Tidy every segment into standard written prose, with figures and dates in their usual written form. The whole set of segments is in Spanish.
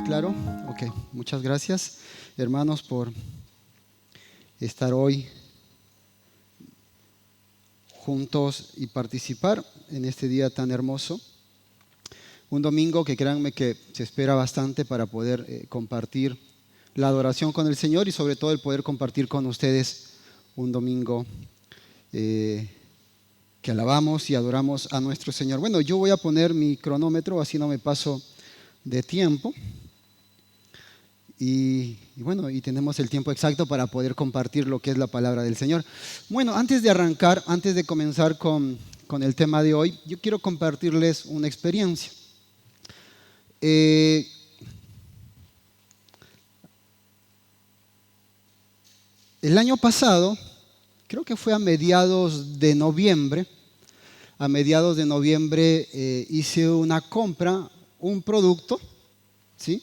Claro, ok. Muchas gracias, hermanos, por estar hoy juntos y participar en este día tan hermoso. Un domingo que créanme que se espera bastante para poder compartir la adoración con el Señor y sobre todo el poder compartir con ustedes un domingo que alabamos y adoramos a nuestro Señor. Bueno, yo voy a poner mi cronómetro, así no me paso de tiempo. Y tenemos el tiempo exacto para poder compartir lo que es la palabra del Señor. Bueno, antes de comenzar con el tema de hoy, yo quiero compartirles una experiencia. El año pasado, creo que fue a mediados de noviembre, hice una compra, un producto, ¿sí?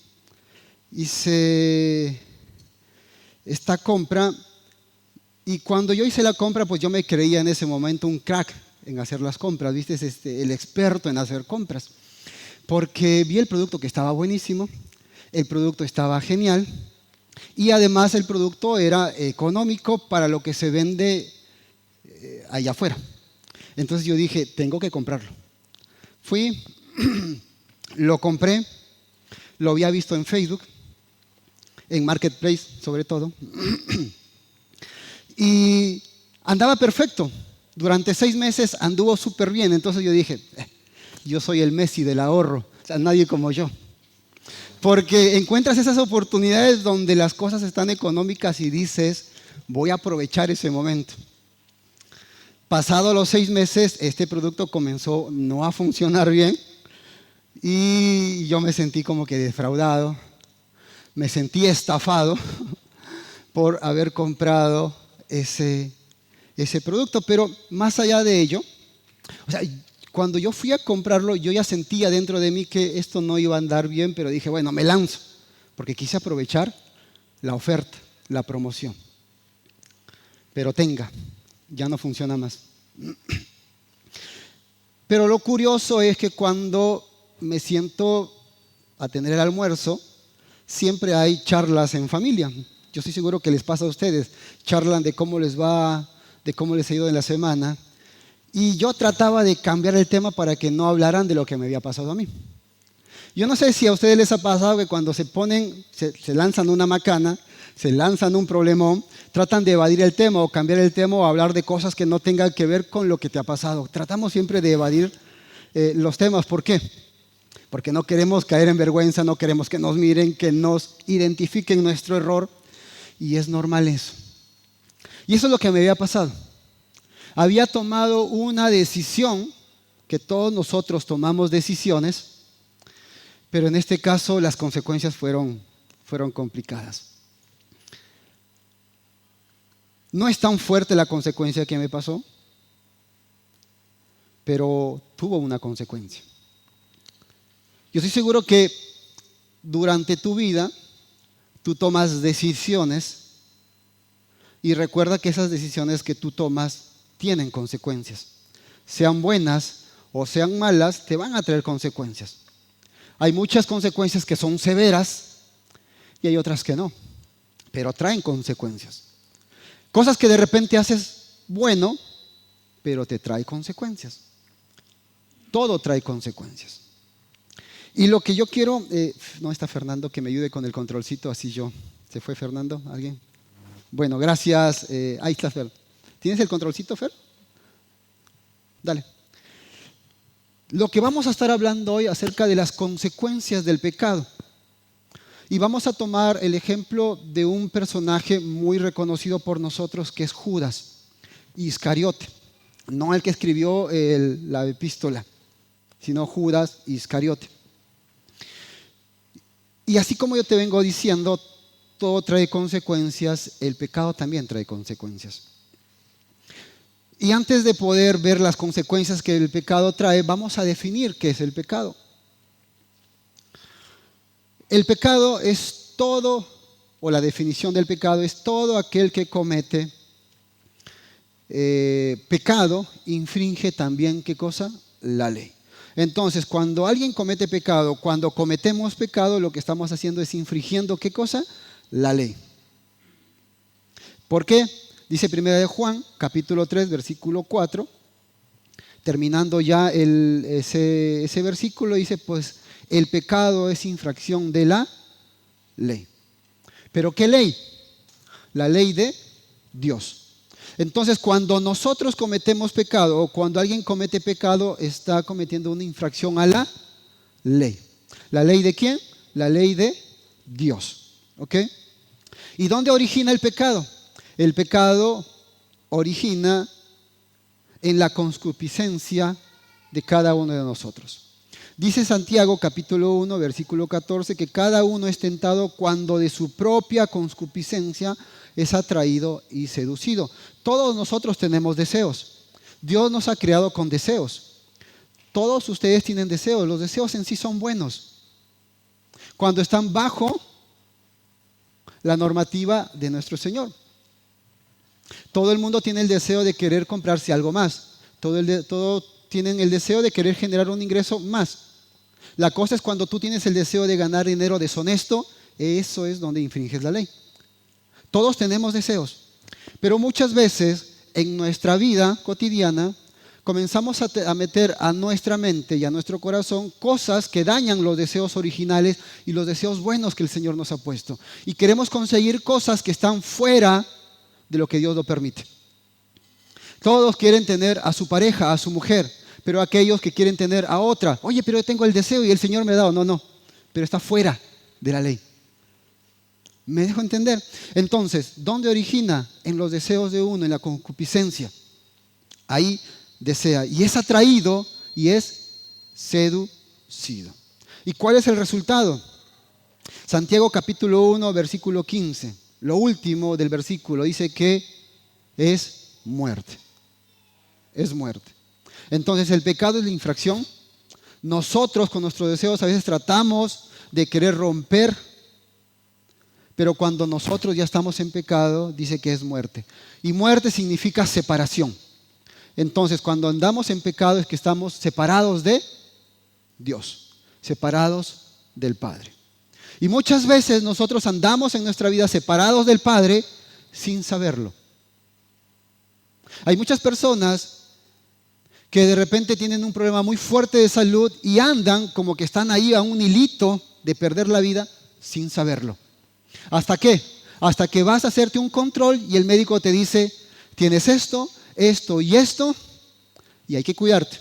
Hice esta compra y cuando yo hice la compra, pues yo me creía en ese momento un crack en hacer las compras, ¿viste? El experto en hacer compras. Porque vi el producto que estaba buenísimo, el producto estaba genial y además el producto era económico para lo que se vende allá afuera. Entonces yo dije, tengo que comprarlo. Fui, lo compré, lo había visto en Facebook, en Marketplace sobre todo, y andaba perfecto. Durante 6 meses anduvo súper bien. Entonces yo dije, yo soy el Messi del ahorro, o sea, nadie como yo. Porque encuentras esas oportunidades donde las cosas están económicas y dices, voy a aprovechar ese momento. Pasados los 6 meses, este producto comenzó no a funcionar bien y yo me sentí como que defraudado, me sentí estafado por haber comprado ese producto. Pero más allá de ello, o sea, cuando yo fui a comprarlo, yo ya sentía dentro de mí que esto no iba a andar bien, pero dije, bueno, me lanzo, porque quise aprovechar la oferta, la promoción. Pero ya no funciona más. Pero lo curioso es que cuando me siento a tener el almuerzo, siempre hay charlas en familia. Yo estoy seguro que les pasa a ustedes. Charlan de cómo les va, de cómo les ha ido en la semana. Y yo trataba de cambiar el tema para que no hablaran de lo que me había pasado a mí. Yo no sé si a ustedes les ha pasado que cuando se lanzan una macana, se lanzan un problemón, tratan de evadir el tema o cambiar el tema o hablar de cosas que no tengan que ver con lo que te ha pasado. Tratamos siempre de evadir los temas. ¿Por qué? Porque no queremos caer en vergüenza, no queremos que nos miren, que nos identifiquen nuestro error. Y es normal eso. Y eso es lo que me había pasado. Había tomado una decisión, que todos nosotros tomamos decisiones, pero en este caso las consecuencias fueron complicadas. No es tan fuerte la consecuencia que me pasó, pero tuvo una consecuencia. Yo estoy seguro que durante tu vida tú tomas decisiones y recuerda que esas decisiones que tú tomas tienen consecuencias. Sean buenas o sean malas, te van a traer consecuencias. Hay muchas consecuencias que son severas y hay otras que no, pero traen consecuencias. Cosas que de repente haces bueno, pero te trae consecuencias. Todo trae consecuencias. Y lo que yo quiero, no está Fernando, que me ayude con el controlcito, así yo. ¿Se fue Fernando? ¿Alguien? Bueno, gracias. Ahí está Fer. ¿Tienes el controlcito, Fer? Dale. Lo que vamos a estar hablando hoy acerca de las consecuencias del pecado. Y vamos a tomar el ejemplo de un personaje muy reconocido por nosotros que es Judas Iscariote. No el que escribió la epístola, sino Judas Iscariote. Y así como yo te vengo diciendo, todo trae consecuencias, el pecado también trae consecuencias. Y antes de poder ver las consecuencias que el pecado trae, vamos a definir qué es el pecado. El pecado es todo, o la definición del pecado es todo aquel que comete pecado, infringe también, ¿qué cosa? La ley. Entonces, cuando alguien comete pecado, cuando cometemos pecado, lo que estamos haciendo es infringiendo, ¿qué cosa? La ley. ¿Por qué? Dice 1 de Juan, capítulo 3, versículo 4, terminando ya ese versículo, dice, pues el pecado es infracción de la ley. ¿Pero qué ley? La ley de Dios. Entonces, cuando nosotros cometemos pecado o cuando alguien comete pecado, está cometiendo una infracción a la ley. ¿La ley de quién? La ley de Dios. ¿Ok? ¿Y dónde origina el pecado? El pecado origina en la concupiscencia de cada uno de nosotros. Dice Santiago capítulo 1, versículo 14, que cada uno es tentado cuando de su propia concupiscencia es atraído y seducido. Todos nosotros tenemos deseos. Dios nos ha creado con deseos. Todos ustedes tienen deseos. Los deseos en sí son buenos cuando están bajo la normativa de nuestro Señor. Todo el mundo tiene el deseo de querer comprarse algo más. Todos tienen el deseo de querer generar un ingreso más. La cosa es cuando tú tienes el deseo de ganar dinero deshonesto, eso es donde infringes la ley. Todos tenemos deseos, pero muchas veces en nuestra vida cotidiana comenzamos a meter a nuestra mente y a nuestro corazón cosas que dañan los deseos originales y los deseos buenos que el Señor nos ha puesto. Y queremos conseguir cosas que están fuera de lo que Dios lo permite. Todos quieren tener a su pareja, a su mujer, pero aquellos que quieren tener a otra, oye, pero yo tengo el deseo y el Señor me ha dado. No, pero está fuera de la ley. ¿Me dejo entender? Entonces, ¿dónde origina? En los deseos de uno, en la concupiscencia. Ahí desea y es atraído y es seducido. ¿Y cuál es el resultado? Santiago capítulo 1, versículo 15. Lo último del versículo dice que es muerte. Es muerte. Entonces, el pecado es la infracción. Nosotros con nuestros deseos a veces tratamos de querer romper, pero cuando nosotros ya estamos en pecado, dice que es muerte. Y muerte significa separación. Entonces, cuando andamos en pecado es que estamos separados de Dios, separados del Padre. Y muchas veces nosotros andamos en nuestra vida separados del Padre sin saberlo. Hay muchas personas que de repente tienen un problema muy fuerte de salud y andan como que están ahí a un hilito de perder la vida sin saberlo. ¿Hasta qué? Hasta que vas a hacerte un control y el médico te dice, tienes esto, esto y esto, y hay que cuidarte.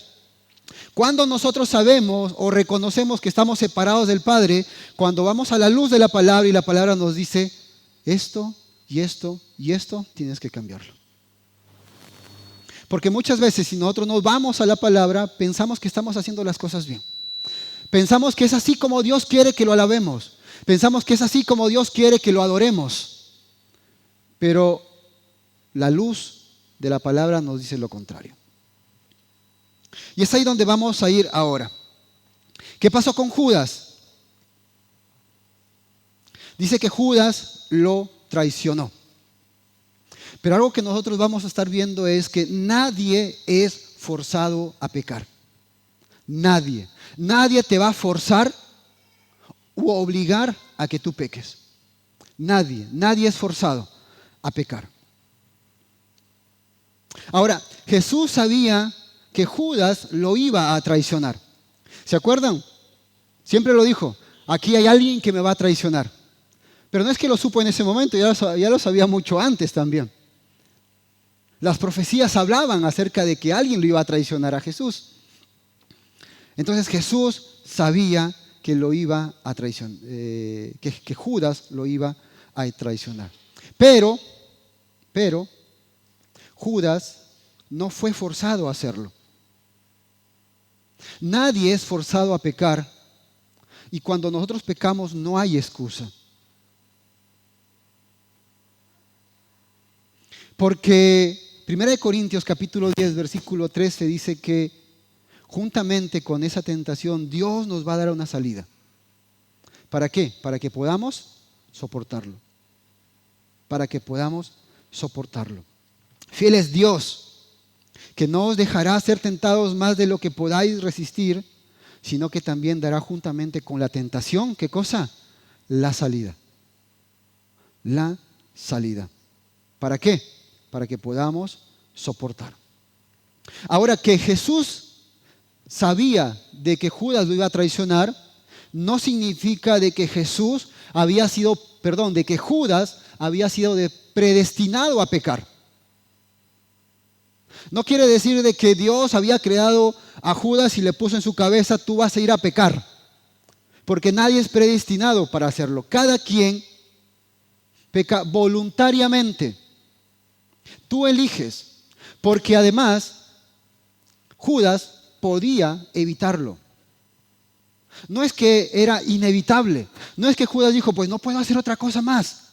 Cuando nosotros sabemos o reconocemos que estamos separados del Padre, cuando vamos a la luz de la palabra y la palabra nos dice, esto y esto y esto, tienes que cambiarlo. Porque muchas veces si nosotros nos vamos a la palabra, pensamos que estamos haciendo las cosas bien. Pensamos que es así como Dios quiere que lo alabemos. Pensamos que es así como Dios quiere que lo adoremos. Pero la luz de la palabra nos dice lo contrario. Y es ahí donde vamos a ir ahora. ¿Qué pasó con Judas? Dice que Judas lo traicionó. Pero algo que nosotros vamos a estar viendo es que nadie es forzado a pecar. Nadie. Nadie te va a forzar u obligar a que tú peques. Nadie es forzado a pecar. Ahora, Jesús sabía que Judas lo iba a traicionar. ¿Se acuerdan? Siempre lo dijo, aquí hay alguien que me va a traicionar. Pero no es que lo supo en ese momento, ya lo sabía mucho antes también. Las profecías hablaban acerca de que alguien lo iba a traicionar a Jesús. Entonces Jesús sabía que lo iba a traicionar, que Judas lo iba a traicionar. Pero Judas no fue forzado a hacerlo. Nadie es forzado a pecar y cuando nosotros pecamos no hay excusa. Porque 1 Corintios capítulo 10 versículo 13 dice que juntamente con esa tentación Dios nos va a dar una salida. ¿Para qué? Para que podamos soportarlo. Para que podamos soportarlo. Fiel es Dios, que no os dejará ser tentados más de lo que podáis resistir, sino que también dará juntamente con la tentación, ¿qué cosa? La salida. La salida. ¿Para qué? Para que podamos soportar. Ahora que Jesús sabía de que Judas lo iba a traicionar, no significa de que de que Judas había sido predestinado a pecar. No quiere decir de que Dios había creado a Judas y le puso en su cabeza, tú vas a ir a pecar. Porque nadie es predestinado para hacerlo. Cada quien peca voluntariamente. Tú eliges. Porque además, Judas podía evitarlo. No es que era inevitable. No es que Judas dijo, pues no puedo hacer otra cosa más.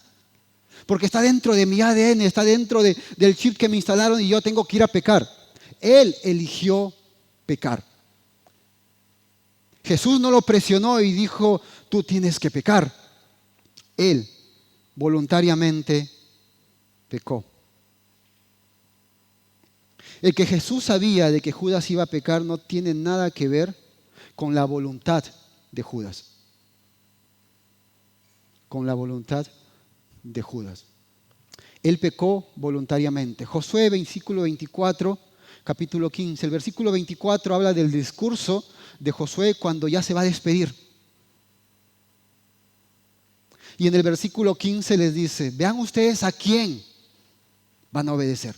Porque está dentro de mi ADN, está dentro del chip que me instalaron y yo tengo que ir a pecar. Él eligió pecar. Jesús no lo presionó y dijo, tú tienes que pecar. Él voluntariamente pecó. El que Jesús sabía de que Judas iba a pecar no tiene nada que ver con la voluntad de Judas. Con la voluntad de Judas. Él pecó voluntariamente. Josué, versículo 24, capítulo 15. El versículo 24 habla del discurso de Josué cuando ya se va a despedir. Y en el versículo 15 les dice, vean ustedes a quién van a obedecer.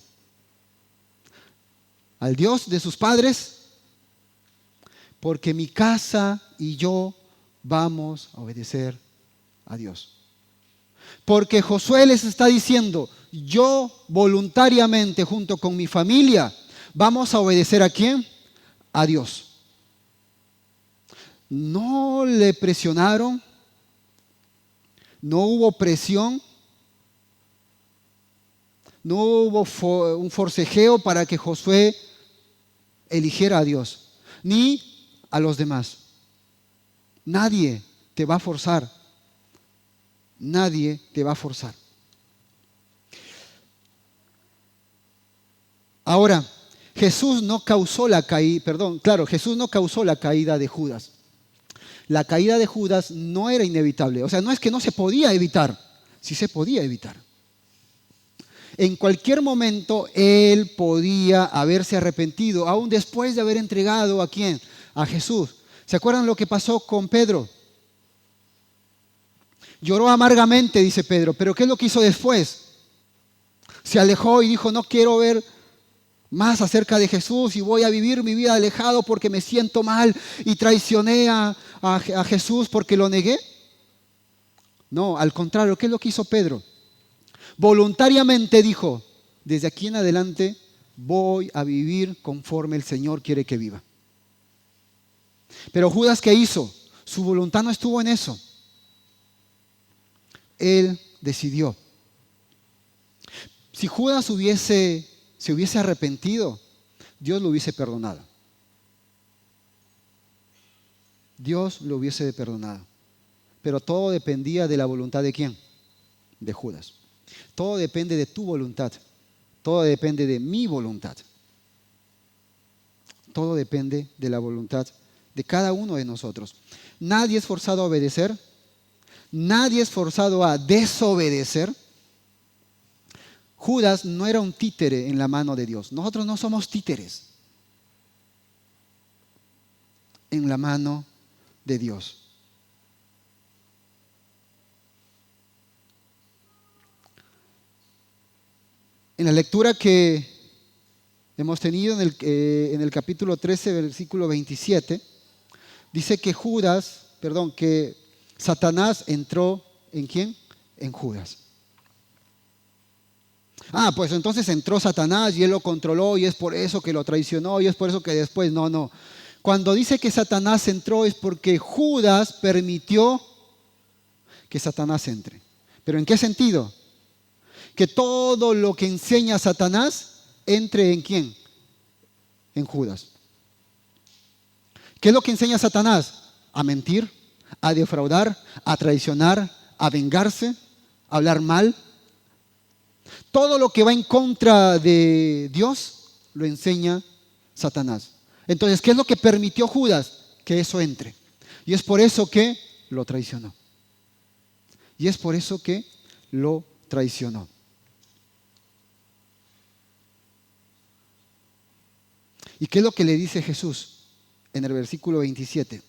Al Dios de sus padres, porque mi casa y yo vamos a obedecer a Dios. Porque Josué les está diciendo, yo voluntariamente junto con mi familia vamos a obedecer ¿a quién? A Dios. No le presionaron, no hubo presión, no hubo un forcejeo para que Josué eligiera a Dios, ni a los demás. Nadie te va a forzar. Nadie te va a forzar. Ahora, Jesús no causó la caída de Judas. La caída de Judas no era inevitable. O sea, no es que no se podía evitar, sí se podía evitar. En cualquier momento él podía haberse arrepentido, aún después de haber entregado ¿a quién? A Jesús. ¿Se acuerdan lo que pasó con Pedro? Lloró amargamente, dice Pedro, pero ¿qué es lo que hizo después? Se alejó y dijo, no quiero ver más acerca de Jesús y voy a vivir mi vida alejado porque me siento mal y traicioné a Jesús porque lo negué. No, al contrario, ¿qué es lo que hizo Pedro? Voluntariamente dijo, desde aquí en adelante voy a vivir conforme el Señor quiere que viva. Pero Judas, ¿qué hizo? Su voluntad no estuvo en eso. Él decidió. Si Judas se hubiese arrepentido, Dios lo hubiese perdonado. Dios lo hubiese perdonado. Pero todo dependía de la voluntad ¿de quién? De Judas. Todo depende de tu voluntad. Todo depende de mi voluntad. Todo depende de la voluntad de cada uno de nosotros. Nadie es forzado a obedecer. Nadie es forzado a desobedecer. Judas no era un títere en la mano de Dios. Nosotros no somos títeres en la mano de Dios. En la lectura que hemos tenido en el capítulo 13, versículo 27, dice que Satanás entró ¿en quién? En Judas. Pues entonces entró Satanás y él lo controló y es por eso que lo traicionó y es por eso que después, no. Cuando dice que Satanás entró es porque Judas permitió que Satanás entre. ¿Pero en qué sentido? Que todo lo que enseña Satanás entre ¿en quién? En Judas. ¿Qué es lo que enseña Satanás? A mentir, a defraudar, a traicionar, a vengarse, a hablar mal. Todo lo que va en contra de Dios lo enseña Satanás. Entonces, ¿qué es lo que permitió Judas? que eso entre. Y es por eso que lo traicionó. Y es por eso que lo traicionó. ¿Y qué es lo que le dice Jesús en el versículo 27?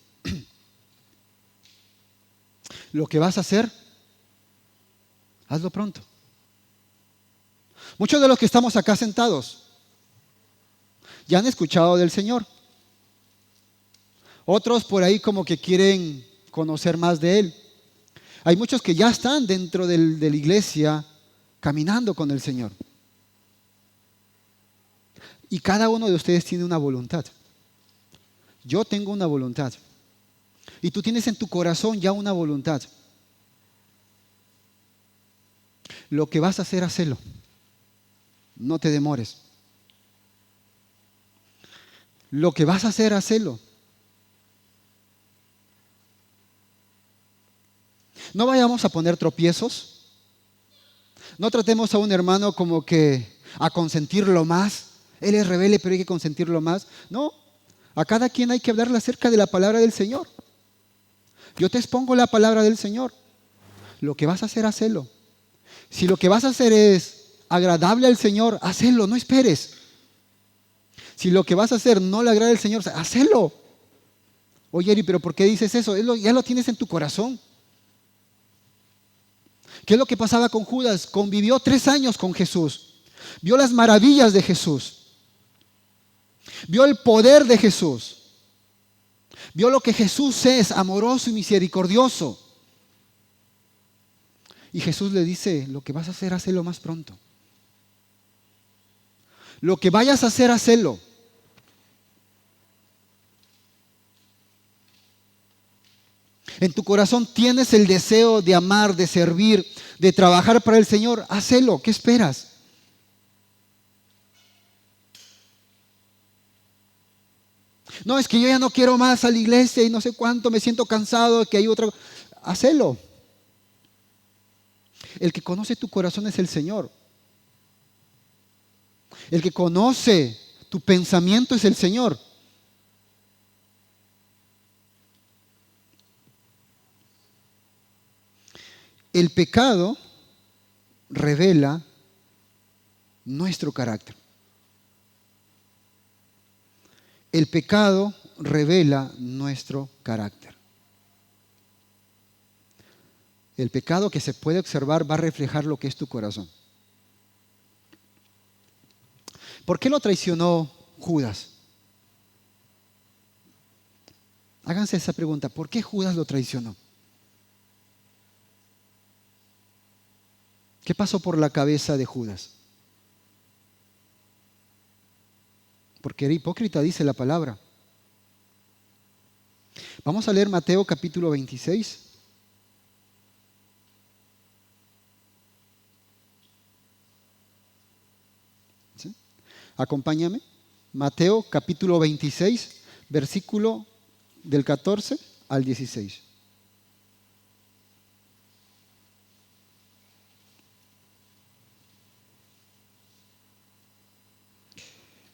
Lo que vas a hacer, hazlo pronto. Muchos de los que estamos acá sentados ya han escuchado del Señor. Otros por ahí como que quieren conocer más de Él. Hay muchos que ya están dentro de la iglesia caminando con el Señor. Y cada uno de ustedes tiene una voluntad. Yo tengo una voluntad. Y tú tienes en tu corazón ya una voluntad. Lo que vas a hacer, hacelo. No te demores. Lo que vas a hacer, hacelo. No vayamos a poner tropiezos. No tratemos a un hermano como que a consentirlo más. Él es rebelde, pero hay que consentirlo más. No, a cada quien hay que hablarle acerca de la palabra del Señor. Yo te expongo la palabra del Señor. Lo que vas a hacer, hacelo. Si lo que vas a hacer es agradable al Señor, hacelo, no esperes. Si lo que vas a hacer no le agrada al Señor, hacelo. Oye, Eri, pero ¿por qué dices eso? Ya lo tienes en tu corazón. ¿Qué es lo que pasaba con Judas? Convivió 3 años con Jesús. Vio las maravillas de Jesús. Vio el poder de Jesús. Vio lo que Jesús es, amoroso y misericordioso. Y Jesús le dice, lo que vas a hacer, hazlo más pronto. Lo que vayas a hacer, hazlo. En tu corazón tienes el deseo de amar, de servir, de trabajar para el Señor, hazlo. ¿Qué esperas? No, es que yo ya no quiero más a la iglesia y no sé cuánto, me siento cansado, que hay otra. Hacelo. El que conoce tu corazón es el Señor. El que conoce tu pensamiento es el Señor. El pecado revela nuestro carácter. El pecado revela nuestro carácter. El pecado que se puede observar va a reflejar lo que es tu corazón. ¿Por qué lo traicionó Judas? Háganse esa pregunta. ¿Por qué Judas lo traicionó? ¿Qué pasó por la cabeza de Judas? Porque era hipócrita, dice la palabra. Vamos a leer Mateo capítulo 26. ¿Sí? Acompáñame. Mateo capítulo 26, versículo del 14 al 16.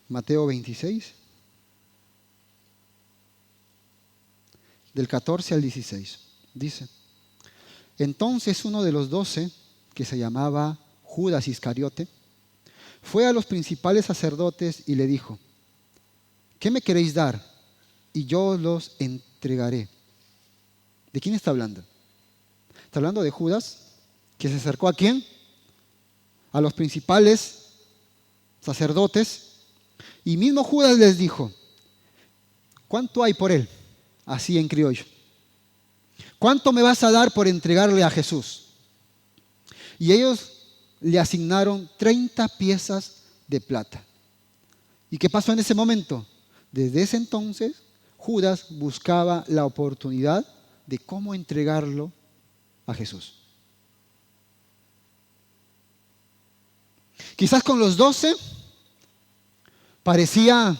Mateo 26, del 14 al 16. Dice, entonces uno de los 12, que se llamaba Judas Iscariote, fue a los principales sacerdotes y le dijo, ¿qué me queréis dar? Y yo os los entregaré. ¿De quién está hablando? Está hablando de Judas, que se acercó ¿a quién? A los principales sacerdotes. Y mismo Judas les dijo, ¿cuánto hay por él? Así en criollo. ¿Cuánto me vas a dar por entregarle a Jesús? Y ellos le asignaron 30 piezas de plata. ¿Y qué pasó en ese momento? Desde ese entonces, Judas buscaba la oportunidad de cómo entregarlo a Jesús. Quizás con los 12 parecía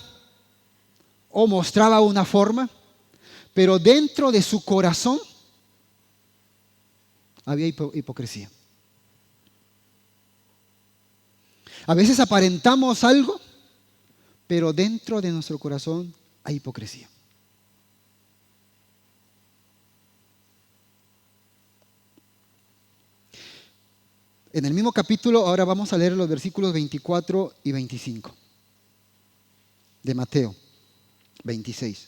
o mostraba una forma, pero dentro de su corazón había hipocresía. A veces aparentamos algo, pero dentro de nuestro corazón hay hipocresía. En el mismo capítulo, ahora vamos a leer los versículos 24 y 25 de Mateo 26.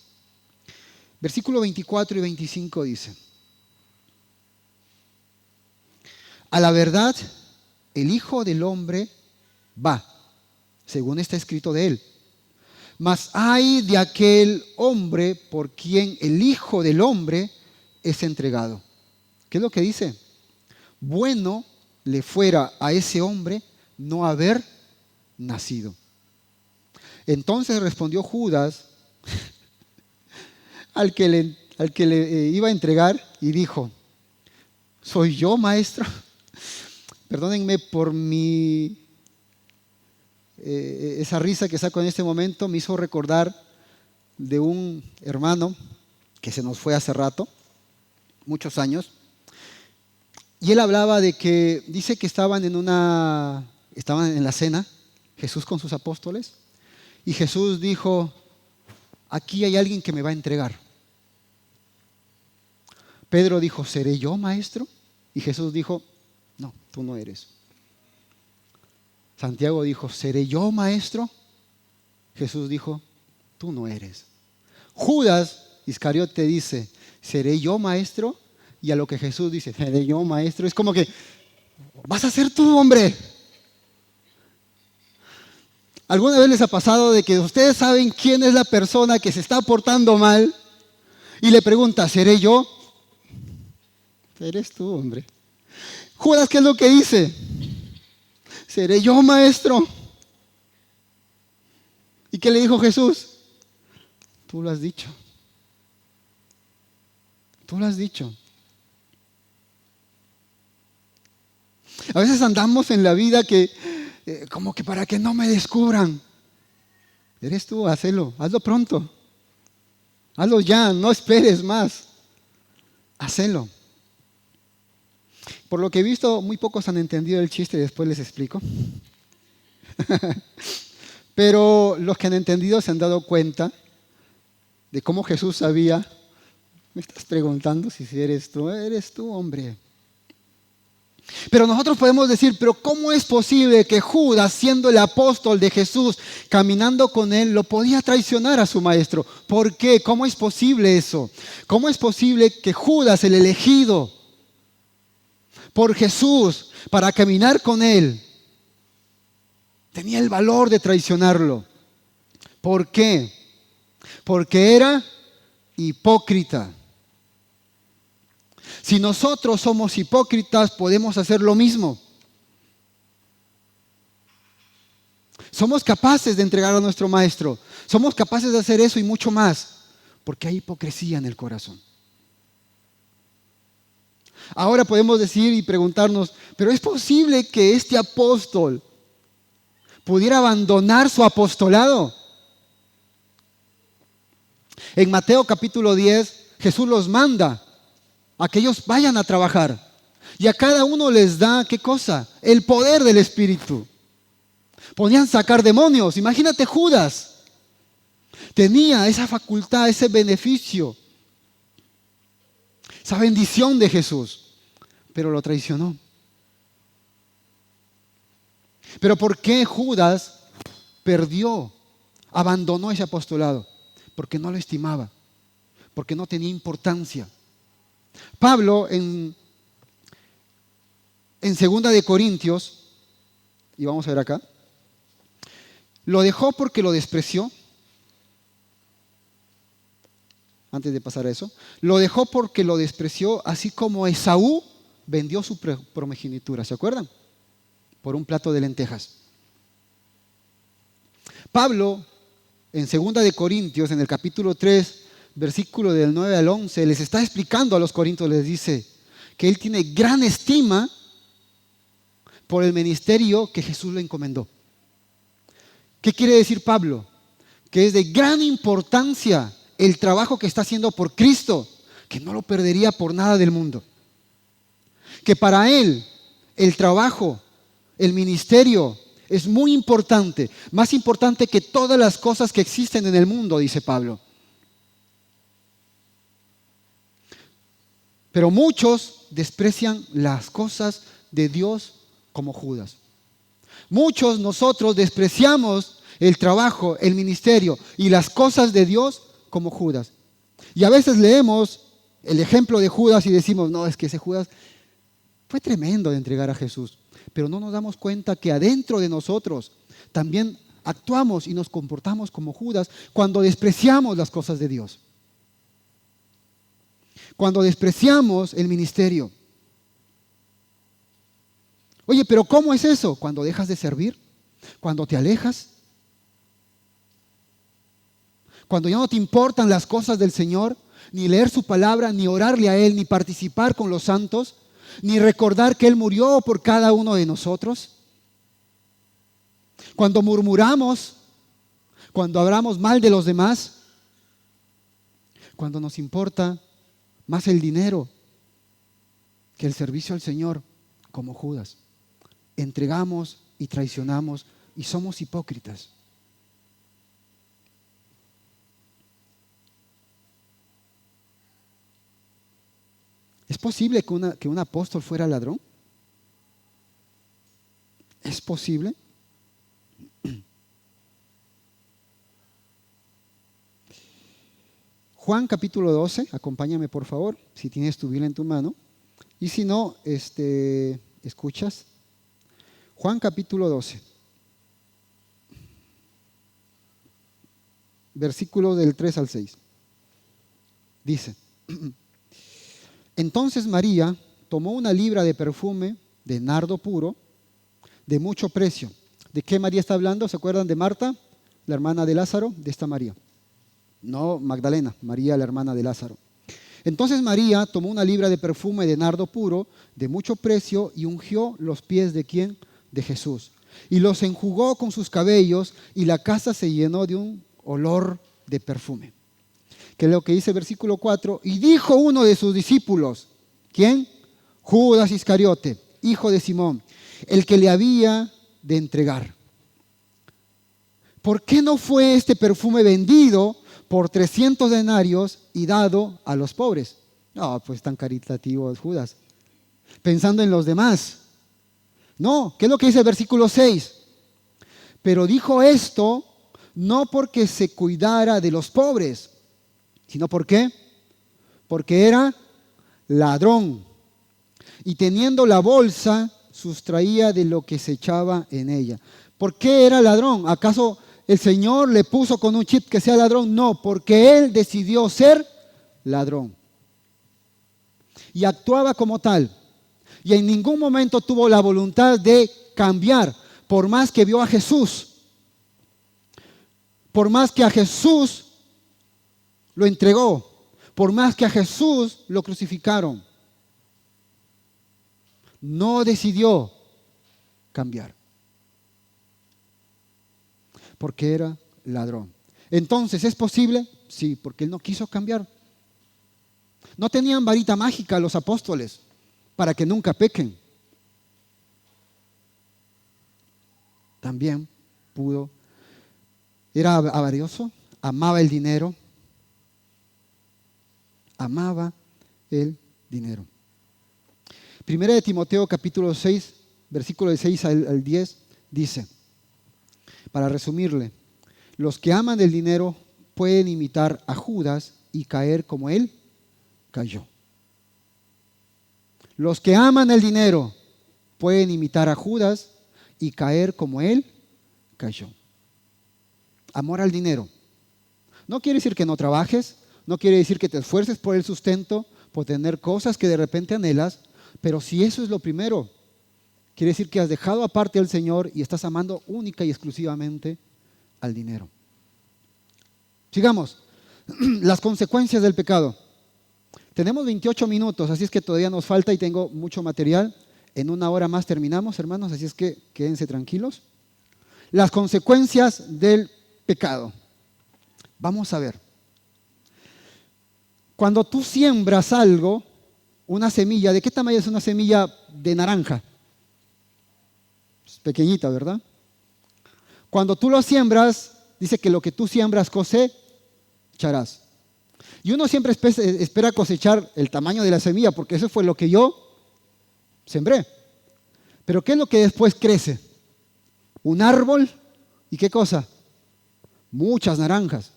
Versículo 24 y 25 dice: a la verdad, el Hijo del Hombre va, según está escrito de él. Mas ay de aquel hombre por quien el Hijo del Hombre es entregado. ¿Qué es lo que dice? Bueno le fuera a ese hombre no haber nacido. Entonces respondió Judas al que le iba a entregar y dijo: ¿soy yo, maestro? Perdónenme por esa risa que saco en este momento. Me hizo recordar de un hermano que se nos fue hace rato, muchos años. Y él hablaba de que, dice que estaban en la cena, Jesús con sus apóstoles, y Jesús dijo: aquí hay alguien que me va a entregar. Pedro dijo: ¿seré yo, maestro? Y Jesús dijo: no, tú no eres. Santiago dijo: ¿seré yo, maestro? Jesús dijo: tú no eres. Judas Iscariote dice: ¿seré yo, maestro? Y a lo que Jesús dice: ¿seré yo, maestro? Es como que, vas a ser tú, hombre. ¿Alguna vez les ha pasado de que ustedes saben quién es la persona que se está portando mal y le pregunta: ¿seré yo? Eres tú, hombre. Judas, ¿qué es lo que dice? ¿Seré yo, maestro? ¿Y qué le dijo Jesús? Tú lo has dicho. Tú lo has dicho. A veces andamos en la vida que, como que para que no me descubran. Eres tú, hazlo pronto. Hazlo ya, no esperes más. Hazlo. Por lo que he visto, muy pocos han entendido el chiste, después les explico. Pero los que han entendido se han dado cuenta de cómo Jesús sabía. Me estás preguntando si eres tú, hombre. Pero nosotros podemos decir: pero ¿cómo es posible que Judas, siendo el apóstol de Jesús, caminando con él, lo podía traicionar a su maestro? ¿Por qué? ¿Cómo es posible eso? ¿Cómo es posible que Judas, el elegido por Jesús para caminar con él, tenía el valor de traicionarlo? ¿Por qué? Porque era hipócrita. Si nosotros somos hipócritas, podemos hacer lo mismo. Somos capaces de entregar a nuestro maestro. Somos capaces de hacer eso y mucho más, porque hay hipocresía en el corazón. Ahora podemos decir y preguntarnos: ¿pero es posible que este apóstol pudiera abandonar su apostolado? En Mateo capítulo 10, Jesús los manda a que ellos vayan a trabajar. Y a cada uno les da, ¿qué cosa? El poder del Espíritu. Podían sacar demonios. Imagínate, Judas tenía esa facultad, ese beneficio, esa bendición de Jesús, pero lo traicionó. Pero ¿por qué Judas abandonó ese apostolado? Porque no lo estimaba, porque no tenía importancia. Pablo en 2 de Corintios, y vamos a ver acá, lo dejó porque lo despreció. Antes de pasar a eso, lo dejó porque lo despreció, así como Esaú vendió su primogenitura, ¿se acuerdan? Por un plato de lentejas. Pablo en 2 de Corintios, en el capítulo 3, versículo del 9 al 11, les está explicando a los corintios, les dice que él tiene gran estima por el ministerio que Jesús le encomendó. ¿Qué quiere decir Pablo? Que es de gran importancia el trabajo que está haciendo por Cristo, que no lo perdería por nada del mundo. Que para él el trabajo, el ministerio es muy importante, más importante que todas las cosas que existen en el mundo, dice Pablo. Pero muchos desprecian las cosas de Dios como Judas. Muchos nosotros despreciamos el trabajo, el ministerio y las cosas de Dios como Judas. Y a veces leemos el ejemplo de Judas y decimos, no, es que ese Judas fue tremendo de entregar a Jesús. Pero no nos damos cuenta que adentro de nosotros también actuamos y nos comportamos como Judas cuando despreciamos las cosas de Dios. Cuando despreciamos el ministerio. Oye, pero ¿cómo es eso? Cuando dejas de servir, cuando te alejas, cuando ya no te importan las cosas del Señor, ni leer su palabra, ni orarle a Él, ni participar con los santos, ni recordar que Él murió por cada uno de nosotros. Cuando murmuramos, cuando hablamos mal de los demás, cuando nos importa más el dinero que el servicio al Señor, como Judas. Entregamos y traicionamos y somos hipócritas. ¿Es posible que un apóstol fuera ladrón? ¿Es posible? Juan capítulo 12, acompáñame por favor, si tienes tu Biblia en tu mano. Y si no, escuchas. Juan capítulo 12, versículos del 3 al 6. Dice, entonces María tomó una libra de perfume de nardo puro, de mucho precio. ¿De qué María está hablando? ¿Se acuerdan de Marta, la hermana de Lázaro? De esta María. No Magdalena, María la hermana de Lázaro. Entonces María tomó una libra de perfume de nardo puro, de mucho precio, y ungió los pies ¿de quién? De Jesús. Y los enjugó con sus cabellos, y la casa se llenó de un olor de perfume. Que es lo que dice el versículo 4. Y dijo uno de sus discípulos, ¿quién? Judas Iscariote, hijo de Simón, el que le había de entregar. ¿Por qué no fue este perfume vendido por 300 denarios y dado a los pobres? No, pues tan caritativo Judas, pensando en los demás. No, ¿qué es lo que dice el versículo 6? Pero dijo esto no porque se cuidara de los pobres, sino ¿por qué? Porque era ladrón y teniendo la bolsa sustraía de lo que se echaba en ella. ¿Por qué era ladrón? ¿Acaso el Señor le puso con un chip que sea ladrón? No, porque él decidió ser ladrón. Y actuaba como tal. Y en ningún momento tuvo la voluntad de cambiar, por más que vio a Jesús. Por más que a Jesús lo entregó. Por más que a Jesús lo crucificaron. No decidió cambiar. Porque era ladrón. Entonces, ¿es posible? Sí, porque él no quiso cambiar. No tenían varita mágica los apóstoles para que nunca pequen. También pudo. Era avaricioso, amaba el dinero. Amaba el dinero. Primera de Timoteo capítulo 6, versículo de 6 al 10, dice, para resumirle, los que aman el dinero pueden imitar a Judas y caer como él cayó. Los que aman el dinero pueden imitar a Judas y caer como él cayó. Amor al dinero. No quiere decir que no trabajes, no quiere decir que te esfuerces por el sustento, por tener cosas que de repente anhelas, pero si eso es lo primero, quiere decir que has dejado aparte al Señor y estás amando única y exclusivamente al dinero. Sigamos. Las consecuencias del pecado. Tenemos 28 minutos, así es que todavía nos falta y tengo mucho material. En una hora más terminamos, hermanos, así es que quédense tranquilos. Las consecuencias del pecado. Vamos a ver. Cuando tú siembras algo, una semilla, ¿de qué tamaño es una semilla de naranja? Es pequeñita, ¿verdad? Cuando tú lo siembras, dice que lo que tú siembras cosecharás. Y uno siempre espera cosechar el tamaño de la semilla, porque eso fue lo que yo sembré. Pero ¿qué es lo que después crece? Un árbol y ¿qué cosa? Muchas naranjas.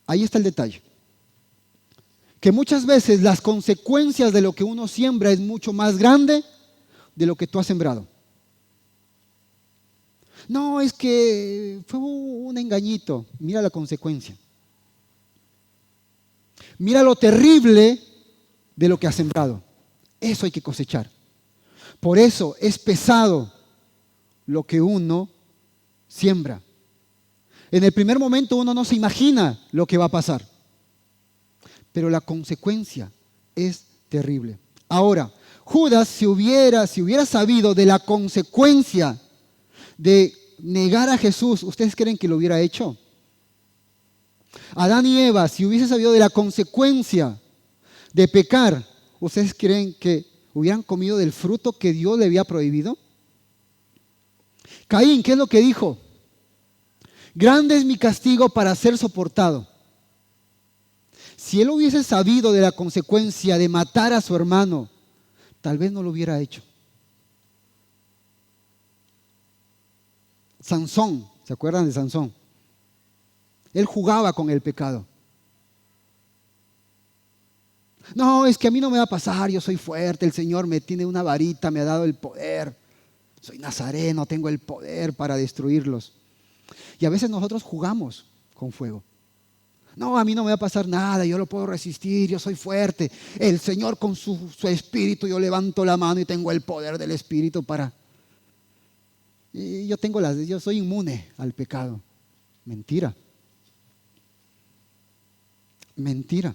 Ahí está el detalle. Que muchas veces las consecuencias de lo que uno siembra es mucho más grande de lo que tú has sembrado. No, es que fue un engañito. Mira la consecuencia. Mira lo terrible de lo que has sembrado. Eso hay que cosechar. Por eso es pesado lo que uno siembra. En el primer momento uno no se imagina lo que va a pasar, pero la consecuencia es terrible. Ahora, Judas, si hubiera sabido de la consecuencia de negar a Jesús, ¿ustedes creen que lo hubiera hecho? Adán y Eva, si hubiese sabido de la consecuencia de pecar, ¿ustedes creen que hubieran comido del fruto que Dios le había prohibido? Caín, ¿qué es lo que dijo? Grande es mi castigo para ser soportado. Si él hubiese sabido de la consecuencia de matar a su hermano, tal vez no lo hubiera hecho. Sansón, ¿se acuerdan de Sansón? Él jugaba con el pecado. No, es que a mí no me va a pasar, yo soy fuerte, el Señor me tiene una varita, me ha dado el poder. Soy nazareno, tengo el poder para destruirlos. Y a veces nosotros jugamos con fuego. No, a mí no me va a pasar nada, yo lo puedo resistir, yo soy fuerte. El Señor con su espíritu, yo levanto la mano y tengo el poder del espíritu para... Y yo soy inmune al pecado. Mentira. Mentira.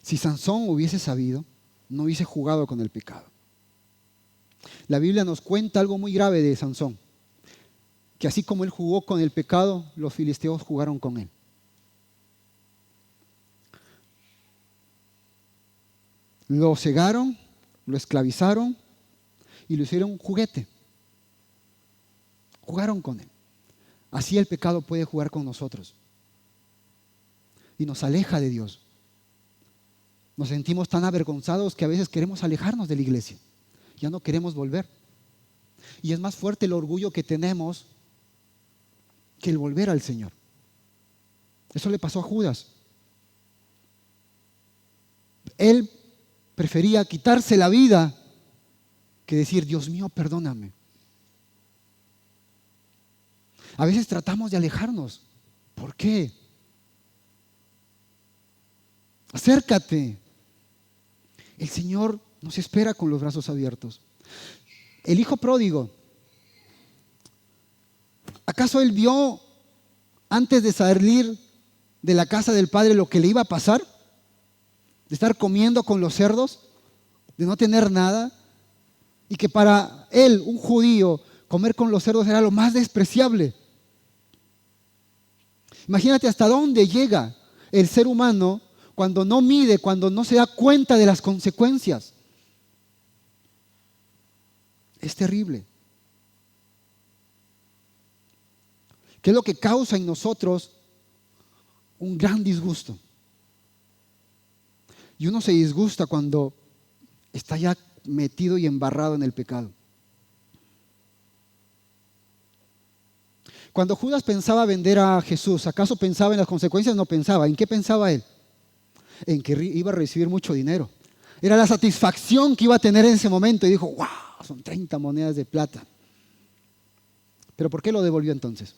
Si Sansón hubiese sabido, no hubiese jugado con el pecado. La Biblia nos cuenta algo muy grave de Sansón, que así como él jugó con el pecado, los filisteos jugaron con él. Lo cegaron, lo esclavizaron y lo hicieron un juguete. Jugaron con él. Así el pecado puede jugar con nosotros y nos aleja de Dios. Nos sentimos tan avergonzados que a veces queremos alejarnos de la iglesia. Ya no queremos volver. Y es más fuerte el orgullo que tenemos que el volver al Señor. Eso le pasó a Judas. Él prefería quitarse la vida que decir, Dios mío, perdóname. A veces tratamos de alejarnos. ¿Por qué? Acércate. El Señor nos espera con los brazos abiertos. El hijo pródigo, ¿acaso él vio antes de salir de la casa del padre lo que le iba a pasar? De estar comiendo con los cerdos, de no tener nada, y que para él, un judío, comer con los cerdos era lo más despreciable. Imagínate hasta dónde llega el ser humano cuando no mide, cuando no se da cuenta de las consecuencias. Es terrible. ¿Qué es lo que causa en nosotros un gran disgusto? Y uno se disgusta cuando está ya metido y embarrado en el pecado. Cuando Judas pensaba vender a Jesús, ¿acaso pensaba en las consecuencias? No pensaba. ¿En qué pensaba él? En que iba a recibir mucho dinero. Era la satisfacción que iba a tener en ese momento y dijo, wow, son 30 monedas de plata. ¿Pero por qué lo devolvió entonces?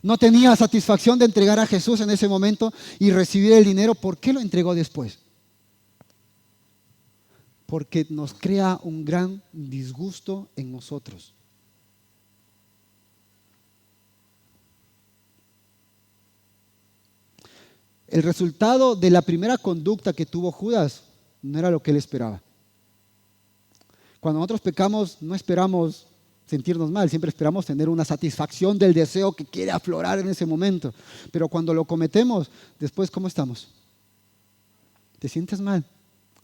No tenía satisfacción de entregar a Jesús en ese momento y recibir el dinero. ¿Por qué lo entregó después? Porque nos crea un gran disgusto en nosotros. El resultado de la primera conducta que tuvo Judas no era lo que él esperaba. Cuando nosotros pecamos, no esperamos sentirnos mal, siempre esperamos tener una satisfacción del deseo que quiere aflorar en ese momento. Pero cuando lo cometemos, después, ¿cómo estamos? Te sientes mal,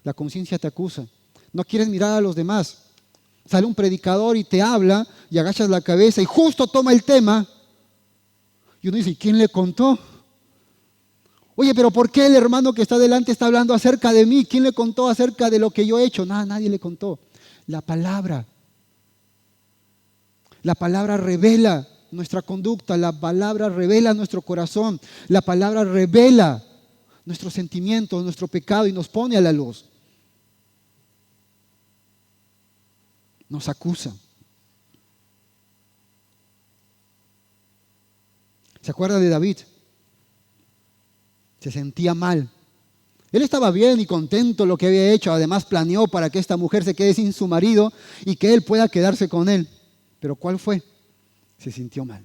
la conciencia te acusa, no quieres mirar a los demás. Sale un predicador y te habla y agachas la cabeza y justo toma el tema. Y uno dice, ¿y quién le contó? Oye, pero ¿por qué el hermano que está delante está hablando acerca de mí? ¿Quién le contó acerca de lo que yo he hecho? Nada, nadie le contó. La palabra revela nuestra conducta, la palabra revela nuestro corazón, la palabra revela nuestros sentimientos, nuestro pecado y nos pone a la luz. Nos acusa. ¿Se acuerda de David? Se sentía mal. Él estaba bien y contento lo que había hecho. Además planeó para que esta mujer se quede sin su marido y que él pueda quedarse con él. Pero ¿cuál fue? Se sintió mal.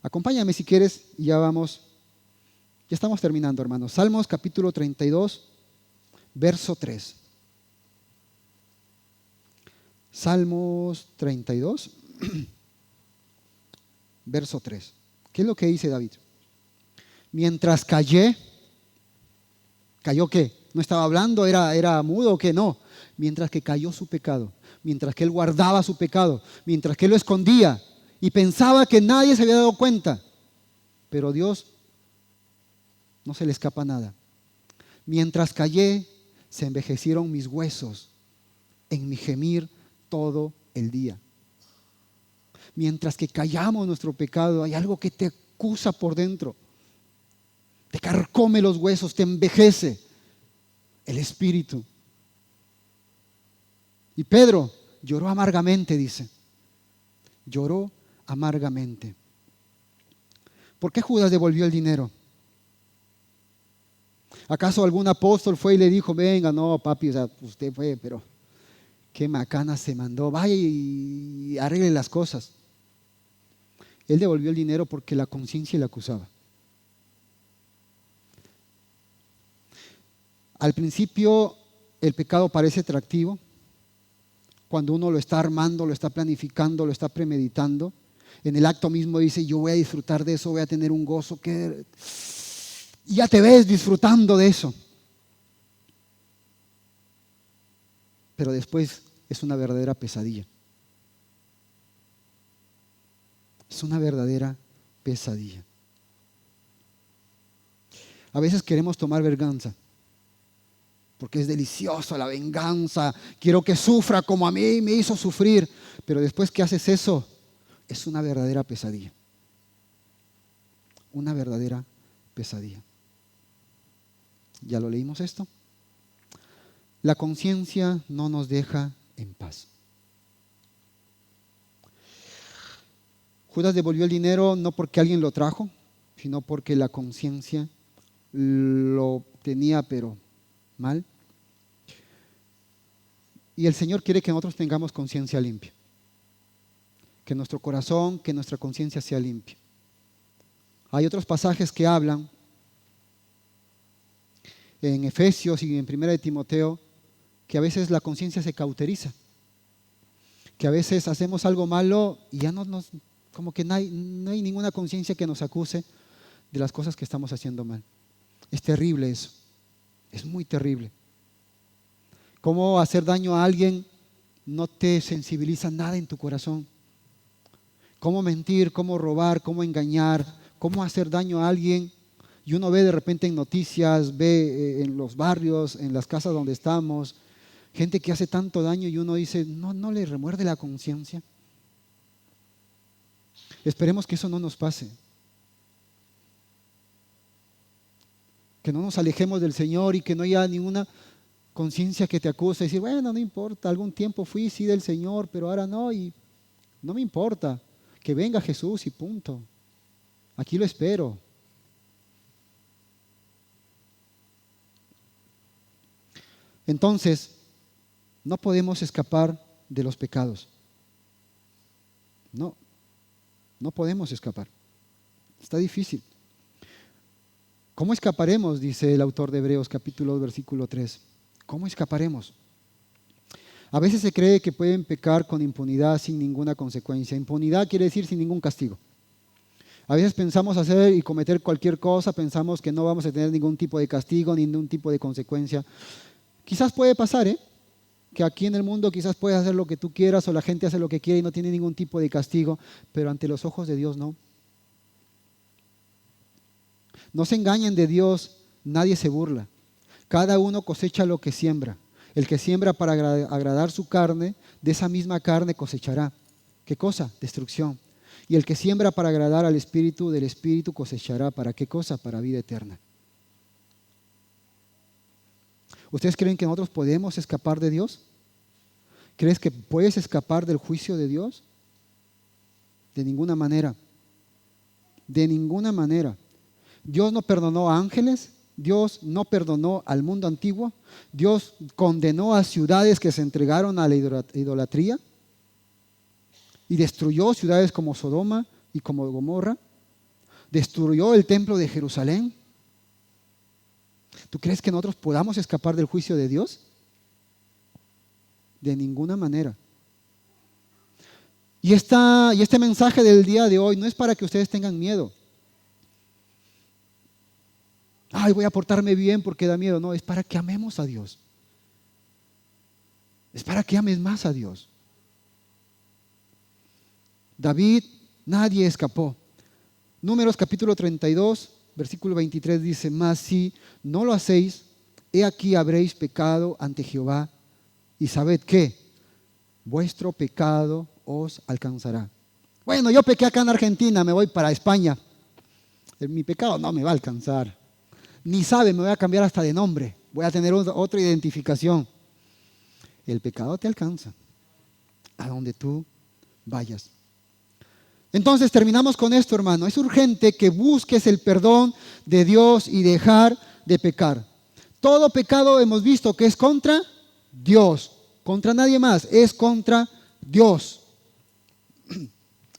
Acompáñame si quieres y ya vamos. Ya estamos terminando, hermanos. Salmos capítulo 32, verso 3. Salmos 32, verso 3. ¿Qué es lo que dice David? Mientras callé, ¿cayó qué? ¿No estaba hablando? ¿Era mudo o qué? No. Mientras que cayó su pecado, mientras que él guardaba su pecado, mientras que él lo escondía y pensaba que nadie se había dado cuenta. Pero Dios no se le escapa nada. Mientras callé, se envejecieron mis huesos en mi gemir todo el día. Mientras que callamos nuestro pecado, hay algo que te acusa por dentro. Te carcome los huesos, te envejece el espíritu. Y Pedro lloró amargamente, dice. Lloró amargamente. ¿Por qué Judas devolvió el dinero? ¿Acaso algún apóstol fue y le dijo, venga, no, papi, o sea, usted fue, pero qué macana se mandó, vaya y arregle las cosas? Él devolvió el dinero porque la conciencia le acusaba. Al principio el pecado parece atractivo. Cuando uno lo está armando, lo está planificando, lo está premeditando, en el acto mismo dice, yo voy a disfrutar de eso, voy a tener un gozo que... Y ya te ves disfrutando de eso. Pero después es una verdadera pesadilla. Es una verdadera pesadilla. A veces queremos tomar venganza, porque es delicioso la venganza. Quiero que sufra como a mí me hizo sufrir. Pero después que haces eso, es una verdadera pesadilla. Una verdadera pesadilla. ¿Ya lo leímos esto? La conciencia no nos deja en paz. Judas devolvió el dinero no porque alguien lo trajo, sino porque la conciencia lo tenía, pero mal. Y el Señor quiere que nosotros tengamos conciencia limpia. Que nuestro corazón, que nuestra conciencia sea limpia. Hay otros pasajes que hablan en Efesios y en Primera de Timoteo que a veces la conciencia se cauteriza. Que a veces hacemos algo malo y ya como que no hay ninguna conciencia que nos acuse de las cosas que estamos haciendo mal. Es terrible eso. Es muy terrible. Cómo hacer daño a alguien no te sensibiliza nada en tu corazón. Cómo mentir, cómo robar, cómo engañar, cómo hacer daño a alguien. Y uno ve de repente en noticias, ve en los barrios, en las casas donde estamos, gente que hace tanto daño y uno dice, no le remuerde la conciencia. Esperemos que eso no nos pase. Que no nos alejemos del Señor y que no haya ninguna conciencia que te acuse. Decir, bueno, no importa, algún tiempo fui, sí, del Señor, pero ahora no, y no me importa. Que venga Jesús y punto. Aquí lo espero. Entonces, no podemos escapar de los pecados. No podemos escapar. Está difícil. ¿Cómo escaparemos? Dice el autor de Hebreos capítulo 2, versículo 3. ¿Cómo escaparemos? A veces se cree que pueden pecar con impunidad sin ninguna consecuencia. Impunidad quiere decir sin ningún castigo. A veces pensamos hacer y cometer cualquier cosa, pensamos que no vamos a tener ningún tipo de castigo, ningún tipo de consecuencia. Quizás puede pasar, que aquí en el mundo quizás puedes hacer lo que tú quieras o la gente hace lo que quiere y no tiene ningún tipo de castigo, pero ante los ojos de Dios no. No se engañen de Dios, nadie se burla. Cada uno cosecha lo que siembra. El que siembra para agradar su carne, de esa misma carne cosechará. ¿Qué cosa? Destrucción. Y el que siembra para agradar al Espíritu, del Espíritu cosechará. ¿Para qué cosa? Para vida eterna. ¿Ustedes creen que nosotros podemos escapar de Dios? ¿Crees que puedes escapar del juicio de Dios? De ninguna manera. De ninguna manera. Dios no perdonó a ángeles. Dios no perdonó al mundo antiguo. Dios condenó a ciudades que se entregaron a la idolatría y destruyó ciudades como Sodoma y como Gomorra. Destruyó el templo de Jerusalén. ¿Tú crees que nosotros podamos escapar del juicio de Dios? De ninguna manera. Y este mensaje del día de hoy no es para que ustedes tengan miedo. Ay, voy a portarme bien porque da miedo. No, es para que amemos a Dios. Es para que ames más a Dios. David, nadie escapó. Números capítulo 32, versículo 23 dice: mas si no lo hacéis, he aquí habréis pecado ante Jehová, y sabed que vuestro pecado os alcanzará. Bueno, yo pequé acá en Argentina, me voy para España. Mi pecado no me va a alcanzar. Ni sabe, me voy a cambiar hasta de nombre. Voy a tener otra identificación. El pecado te alcanza a donde tú vayas. Entonces terminamos con esto, hermano. Es urgente que busques el perdón de Dios y dejar de pecar. Todo pecado hemos visto que es contra Dios, contra nadie más, es contra Dios.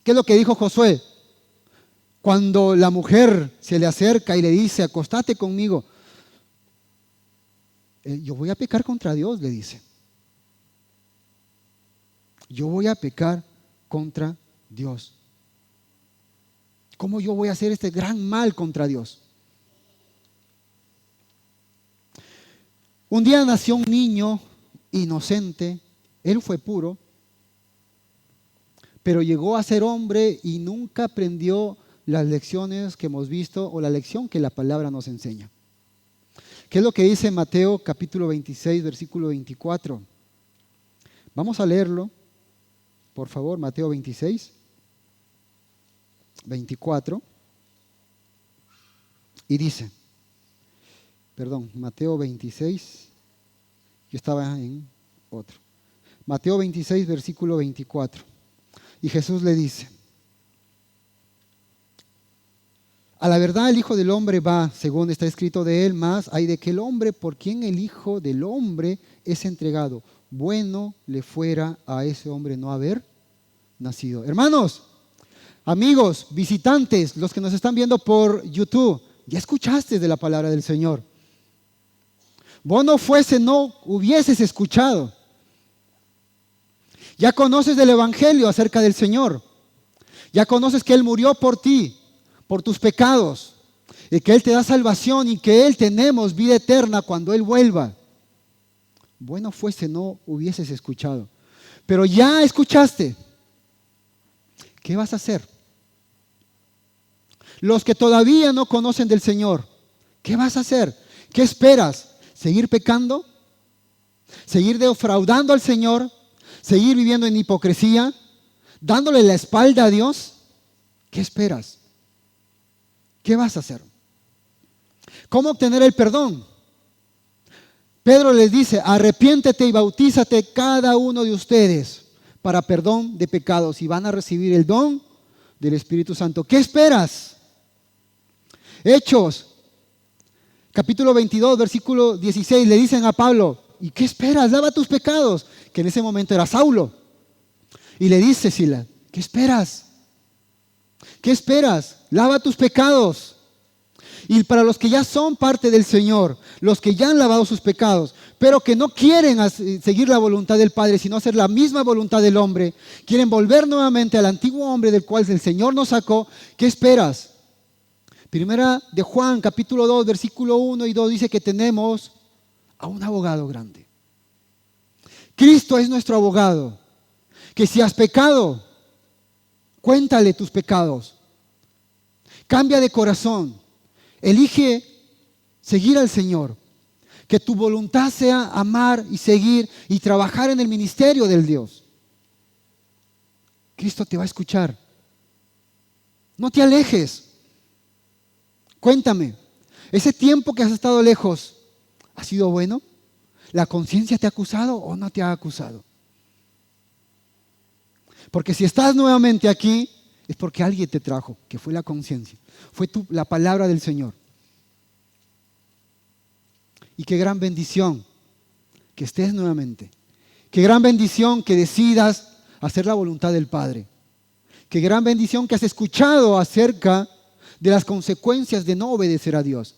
¿Qué es lo que dijo Josué? Cuando la mujer se le acerca y le dice: acostate conmigo. Yo voy a pecar contra Dios, le dice. Yo voy a pecar contra Dios. ¿Cómo yo voy a hacer este gran mal contra Dios? Un día nació un niño inocente, él fue puro, pero llegó a ser hombre y nunca aprendió las lecciones que hemos visto o la lección que la palabra nos enseña. ¿Qué es lo que dice Mateo capítulo 26, versículo 24? Vamos a leerlo, por favor, Mateo 26, 24. Y dice, Mateo 26, yo estaba en otro. Mateo 26, versículo 24. Y Jesús le dice: a la verdad el Hijo del Hombre va, según está escrito de él, mas hay de aquel hombre por quien el Hijo del Hombre es entregado. Bueno le fuera a ese hombre no haber nacido. Hermanos, amigos, visitantes, los que nos están viendo por YouTube, ya escuchaste de la palabra del Señor. Vos no hubieses escuchado. Ya conoces del Evangelio acerca del Señor. Ya conoces que Él murió por ti, por tus pecados, y que Él te da salvación y que Él tenemos vida eterna cuando Él vuelva. Bueno fuese no hubieses escuchado. Pero ya escuchaste. ¿Qué vas a hacer? Los que todavía no conocen del Señor, ¿qué vas a hacer? ¿Qué esperas? ¿Seguir pecando? ¿Seguir defraudando al Señor? ¿Seguir viviendo en hipocresía? ¿Dándole la espalda a Dios? ¿Qué esperas? ¿Qué vas a hacer? ¿Cómo obtener el perdón? Pedro les dice: arrepiéntete y bautízate cada uno de ustedes para perdón de pecados y van a recibir el don del Espíritu Santo. ¿Qué esperas? Hechos, capítulo 22, versículo 16, le dicen a Pablo: ¿y qué esperas? Lava tus pecados, que en ese momento era Saulo. Y le dice Sila: ¿qué esperas? ¿Qué esperas? Lava tus pecados. Y para los que ya son parte del Señor, los que ya han lavado sus pecados, pero que no quieren seguir la voluntad del Padre, sino hacer la misma voluntad del hombre, quieren volver nuevamente al antiguo hombre del cual el Señor nos sacó, ¿qué esperas? Primera de Juan, capítulo 2, versículo 1 y 2 dice que tenemos a un abogado grande. Cristo es nuestro abogado, que si has pecado, cuéntale tus pecados. Cambia de corazón Elige seguir al Señor. Que tu voluntad sea amar y seguir y trabajar en el ministerio del Dios. Cristo te va a escuchar. No te alejes. Cuéntame, ese tiempo que has estado lejos, ¿ha sido bueno? ¿La conciencia te ha acusado o no te ha acusado? Porque si estás nuevamente aquí, es porque alguien te trajo, que fue la conciencia. Fue la palabra del Señor. Y qué gran bendición que estés nuevamente. Qué gran bendición que decidas hacer la voluntad del Padre. Qué gran bendición que has escuchado acerca de las consecuencias de no obedecer a Dios.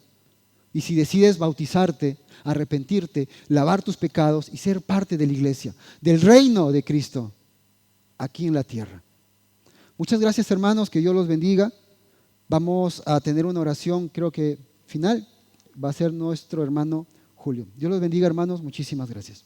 Y si decides bautizarte, arrepentirte, lavar tus pecados y ser parte de la iglesia, del reino de Cristo, aquí en la tierra. Muchas gracias, hermanos, que Dios los bendiga. Vamos a tener una oración, creo que final, va a ser nuestro hermano Julio. Dios los bendiga, hermanos, muchísimas gracias.